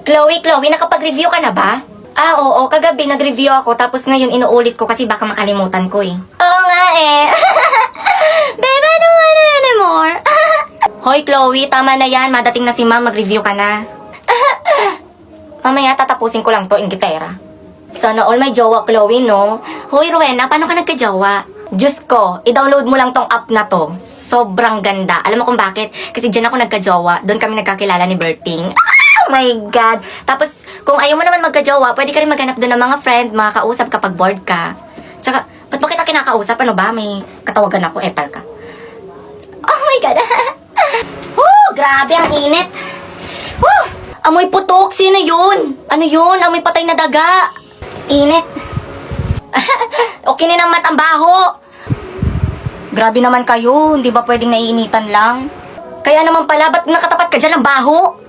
Chloe, nakapag-review ka na ba? Oo, kagabi nag-review ako tapos ngayon inuulit ko kasi baka makalimutan ko eh. Oo nga eh. Babe, I don't want it anymore. Hoy Chloe, tama na yan. Madating na si ma'am, mag-review ka na. Mamaya tatapusin ko lang to, Inglaterra. Sana all may jowa, Chloe, no? Hoy Rowena, paano ka nagka-jowa? Diyos ko, i-download mo lang tong app na to. Sobrang ganda. Alam mo kung bakit? Kasi dyan ako nagka-jowa. Doon kami nagkakilala ni Berting. Oh my God! Tapos, kung ayaw mo naman magka-jowa, pwede ka rin maghanap doon ng mga friend, mga kausap kapag bored ka. Tsaka, ba't mo kita kinakausap? Ano ba? May katawagan ako, epal ka. Oh my God! Grabe, ang init. Amoy putok, sino yun? Ano yun? Amoy patay na daga. Init. Okay na naman ang baho. Grabe naman kayo, hindi ba pwedeng naiinitan lang? Kaya naman pala, ba't nakatapat ka dyan ang baho?